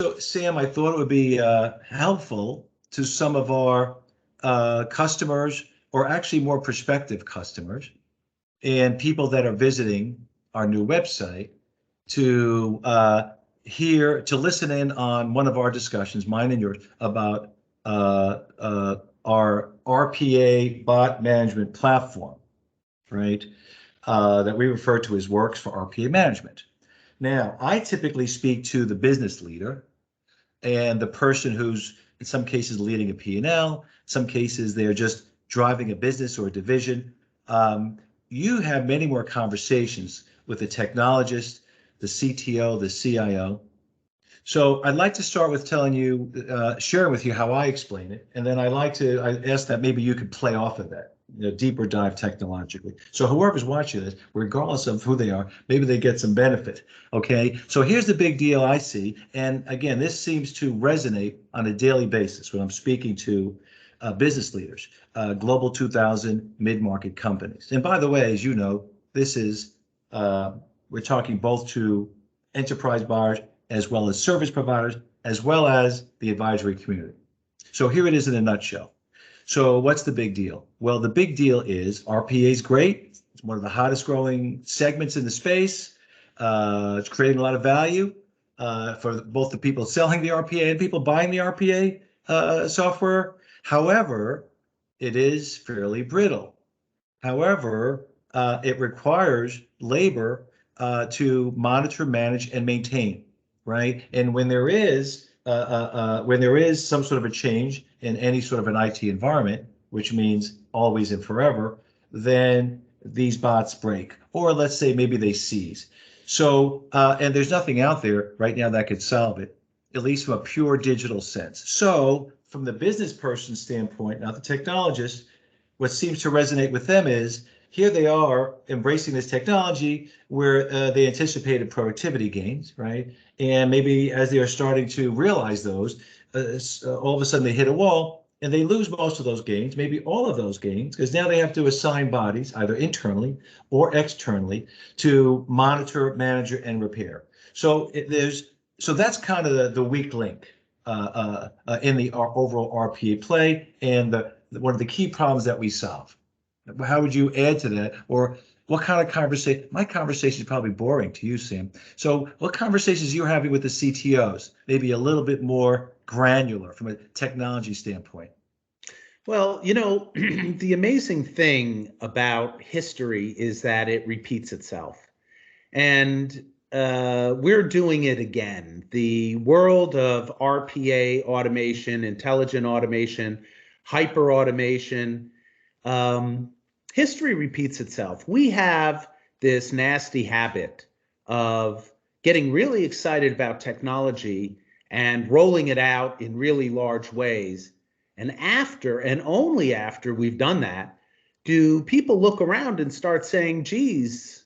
So, Sam, I thought it would be helpful to some of our customers, or actually more prospective customers, and people that are visiting our new website to to listen in on one of our discussions, mine and yours, about our RPA bot management platform, right? That we refer to as Works for RPA Management. Now, I typically speak to the business leader and the person who's in some cases leading a P&L, some cases they're just driving a business or a division. You have many more conversations with the technologist, the CTO, the CIO. So I'd like to start with telling you, sharing with you how I explain it, and then I ask that maybe you could play off of that, deeper dive technologically. So whoever's watching this, regardless of who they are, maybe they get some benefit. Okay, so here's the big deal I see, and again, this seems to resonate on a daily basis when I'm speaking to business leaders, Global 2000 mid-market companies. And by the way, as you know, this is we're talking both to enterprise buyers as well as service providers, as well as the advisory community. So here it is in a nutshell. So what's the big deal? Well, the big deal is RPA is great. It's one of the hottest growing segments in the space. It's creating a lot of value for both the people selling the RPA and people buying the RPA software. However, it is fairly brittle. However, it requires labor to monitor, manage, and maintain, right? And when there is some sort of a change in any sort of an IT environment, which means always and forever, then these bots break, or let's say maybe they seize. So, and there's nothing out there right now that could solve it, at least from a pure digital sense. So, from the business person standpoint, not the technologist, what seems to resonate with them is here they are embracing this technology where they anticipated productivity gains, right? And maybe as they are starting to realize those, all of a sudden they hit a wall and they lose most of those gains, maybe all of those gains, because now they have to assign bodies either internally or externally to monitor, manage, and repair. So so that's kind of the weak link in the overall RPA play, and one of the key problems that we solve. How would you add to that? Or what kind of conversation? My conversation is probably boring to you, Sam. So what conversations you're having with the CTOs? Maybe a little bit more granular from a technology standpoint. Well, the amazing thing about history is that it repeats itself. And we're doing it again. The world of RPA automation, intelligent automation, hyper automation, history repeats itself. We have this nasty habit of getting really excited about technology and rolling it out in really large ways. And after, and only after we've done that, do people look around and start saying, geez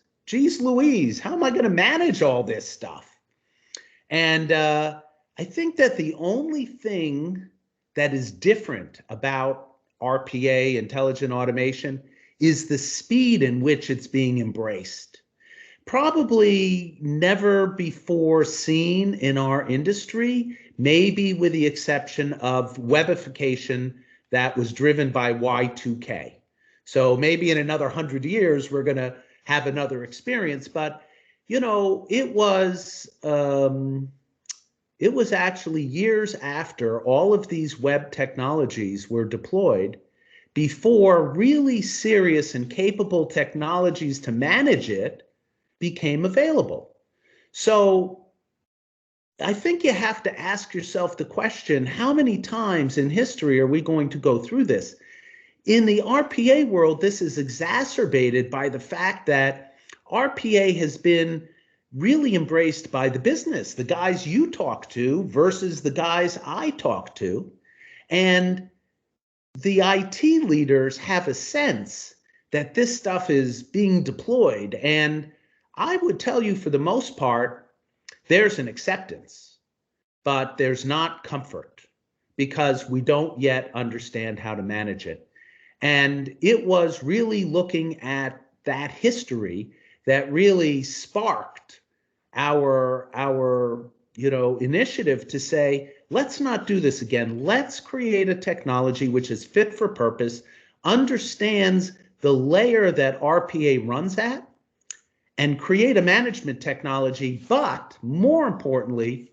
Louise, how am I going to manage all this stuff? And I think that the only thing that is different about RPA, intelligent automation, is the speed in which it's being embraced. Probably never before seen in our industry, maybe with the exception of webification that was driven by Y2K. So maybe in another 100 years, we're going to have another experience. But, it was actually years after all of these web technologies were deployed before really serious and capable technologies to manage it became available. So I think you have to ask yourself the question, how many times in history are we going to go through this? In the RPA world, this is exacerbated by the fact that RPA has been really embraced by the business, the guys you talk to versus the guys I talk to. And the IT leaders have a sense that this stuff is being deployed. And I would tell you, for the most part, there's an acceptance, but there's not comfort because we don't yet understand how to manage it. And it was really looking at that history that really sparked our initiative to say, let's not do this again. Let's create a technology which is fit for purpose, understands the layer that RPA runs at, and create a management technology, but more importantly,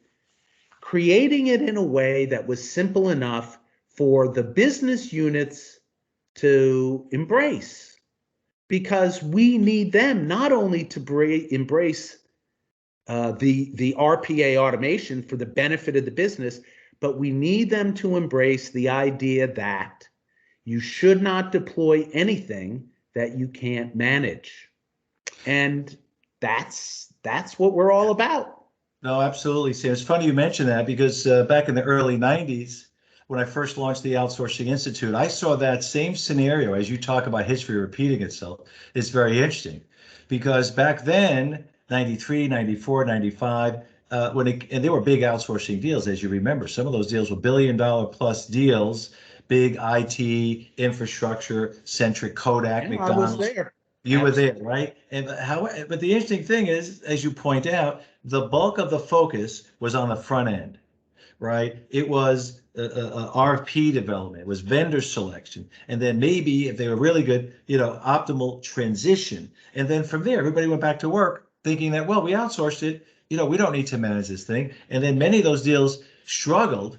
creating it in a way that was simple enough for the business units to embrace, because we need them not only to embrace the RPA automation for the benefit of the business, but we need them to embrace the idea that you should not deploy anything that you can't manage. And that's what we're all about. No, absolutely, Sam. It's funny you mention that because back in the early 90s, when I first launched the Outsourcing Institute, I saw that same scenario as you talk about history repeating itself. It's very interesting because back then, 93, 94, 95, and they were big outsourcing deals, as you remember. Some of those deals were $1 billion plus deals, big IT infrastructure centric Kodak, Yeah, McDonald's. I was there. You were there, right? And but the interesting thing is, as you point out, the bulk of the focus was on the front end, right? It was RFP development, it was vendor selection, and then maybe if they were really good, optimal transition. And then from there, everybody went back to work thinking that, well, we outsourced it, we don't need to manage this thing. And then many of those deals struggled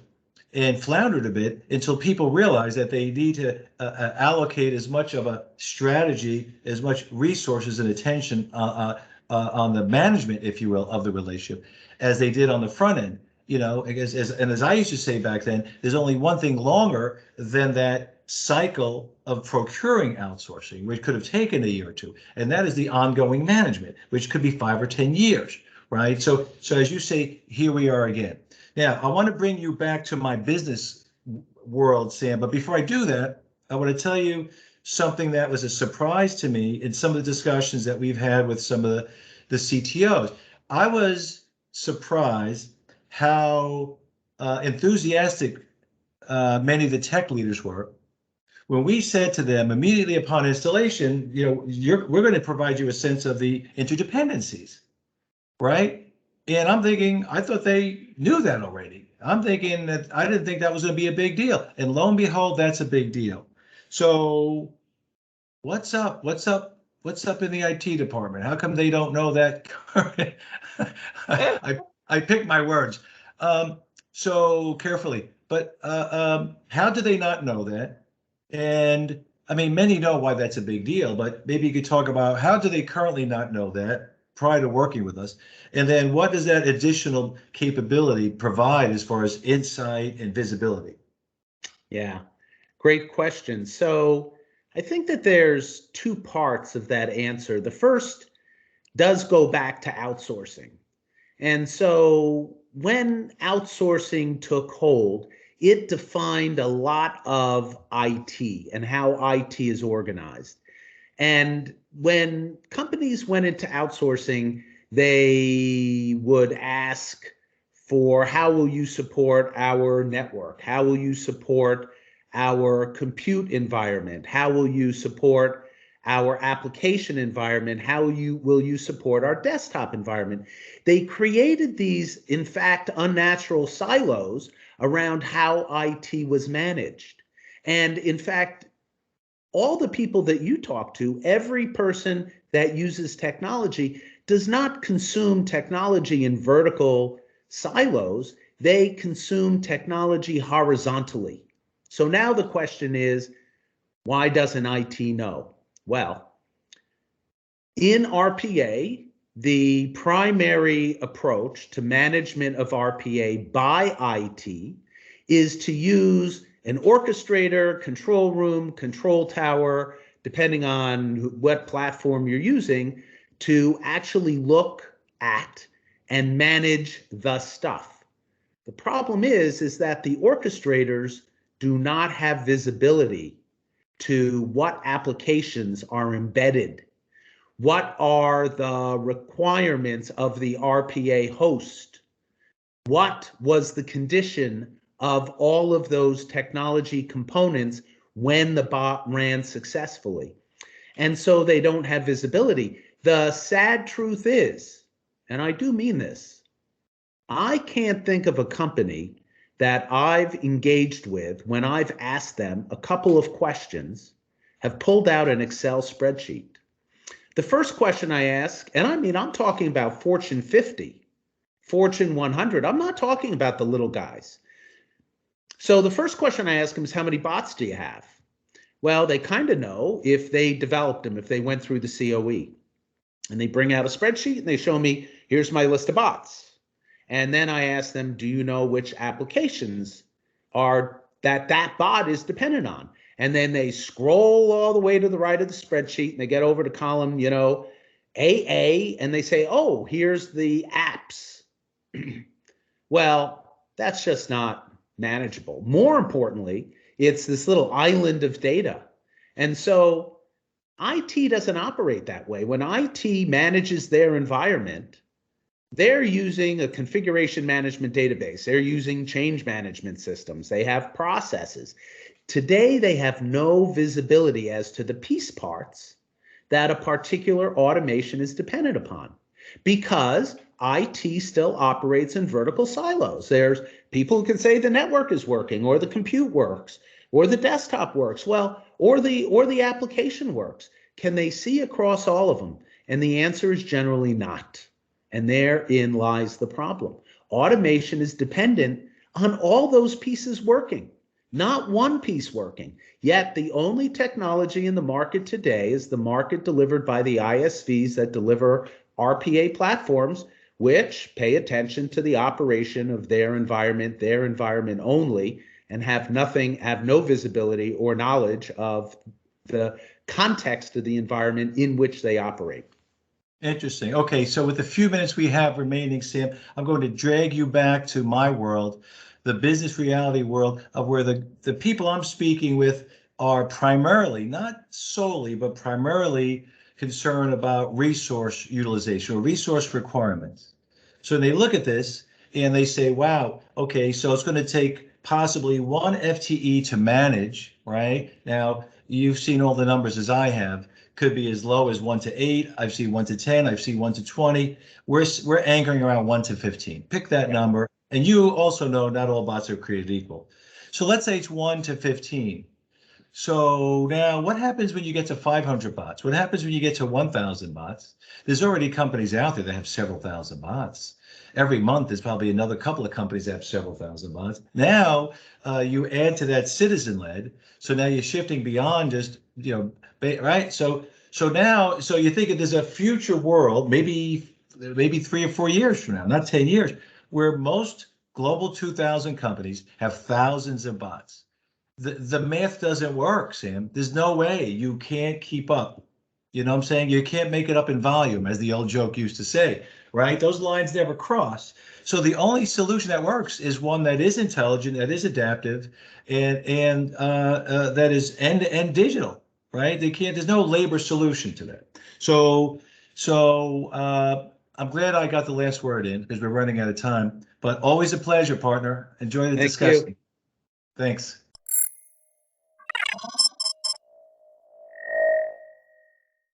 and floundered a bit until people realized that they need to allocate as much of a strategy, as much resources and attention on the management, if you will, of the relationship as they did on the front end. As I used to say back then, there's only one thing longer than that cycle of procuring outsourcing, which could have taken a year or two, and that is the ongoing management, which could be 5 or 10 years, right? So as you say, here we are again. Now, I want to bring you back to my business world, Sam, but before I do that, I want to tell you something that was a surprise to me in some of the discussions that we've had with some of the CTOs. I was surprised how enthusiastic many of the tech leaders were when we said to them immediately upon installation, we're going to provide you a sense of the interdependencies, right? And I'm thinking, I thought they knew that already. I'm thinking that I didn't think that was going to be a big deal. And lo and behold, that's a big deal. So what's up? What's up in the IT department? How come they don't know that? I picked my words so carefully. But how do they not know that? And I mean, many know why that's a big deal, but maybe you could talk about how do they currently not know that prior to working with us? And then what does that additional capability provide as far as insight and visibility? Yeah, great question. So I think that there's two parts of that answer. The first does go back to outsourcing. And so when outsourcing took hold, it defined a lot of IT and how IT is organized. And when companies went into outsourcing, they would ask for, how will you support our network? How will you support our compute environment? How will you support our application environment? How will you support our desktop environment? They created these, in fact, unnatural silos around how IT was managed. And in fact, all the people that you talk to, every person that uses technology does not consume technology in vertical silos. They consume technology horizontally. So now the question is, why doesn't IT know? Well, in RPA, the primary approach to management of RPA by IT is to use an orchestrator, control room, control tower, depending on what platform you're using, to actually look at and manage the stuff. The problem is that the orchestrators do not have visibility to what applications are embedded. What are the requirements of the RPA host? What was the condition of all of those technology components when the bot ran successfully? And so they don't have visibility. The sad truth is, and I do mean this, I can't think of a company that I've engaged with when I've asked them a couple of questions, have pulled out an Excel spreadsheet. The first question I ask, and I mean, I'm talking about Fortune 50, Fortune 100. I'm not talking about the little guys. So the first question I ask them is, how many bots do you have? Well, they kind of know if they developed them, if they went through the COE. And they bring out a spreadsheet and they show me, here's my list of bots. And then I ask them, do you know which applications are that bot is dependent on? And then they scroll all the way to the right of the spreadsheet and they get over to column, AA, and they say, oh, here's the apps. Well, that's just not manageable. More importantly, it's this little island of data. And so IT doesn't operate that way. When IT manages their environment, they're using a configuration management database. They're using change management systems. They have processes. Today, they have no visibility as to the piece parts that a particular automation is dependent upon, because IT still operates in vertical silos. There's people who can say the network is working, or the compute works, or the desktop works, well, or the application works. Can they see across all of them? And the answer is generally not. And therein lies the problem. Automation is dependent on all those pieces working, not one piece working. Yet the only technology in the market today is the market delivered by the ISVs that deliver RPA platforms, which pay attention to the operation of their environment only, and have no visibility or knowledge of the context of the environment in which they operate. Interesting. Okay, so with the few minutes we have remaining, Sam, I'm going to drag you back to my world, the business reality world, of where the people I'm speaking with are primarily, not solely, but primarily concerned about resource utilization or resource requirements. So they look at this and they say, wow, okay, so it's going to take possibly one FTE to manage, right? Now, you've seen all the numbers as I have. Could be as low as 1 to 8. I've seen 1 to 10. I've seen 1 to 20. We're anchoring around 1 to 15. Pick that number. And you also know not all bots are created equal. So let's say it's 1 to 15. So now what happens when you get to 500 bots? What happens when you get to 1,000 bots? There's already companies out there that have several thousand bots. Every month, there's probably another couple of companies that have several thousand bots. Now you add to that citizen-led. So now you're shifting beyond just, right? So now, so you think there's a future world, maybe 3 or 4 years from now, not 10 years, where most global 2,000 companies have thousands of bots. The math doesn't work, Sam. There's no way. You can't keep up. You know what I'm saying? You can't make it up in volume, as the old joke used to say, right? Those lines never cross. So the only solution that works is one that is intelligent, that is adaptive, and that is end-to-end digital, right? There's no labor solution to that. So I'm glad I got the last word in, because we're running out of time. But always a pleasure, partner. Enjoy the discussion. You. Thanks.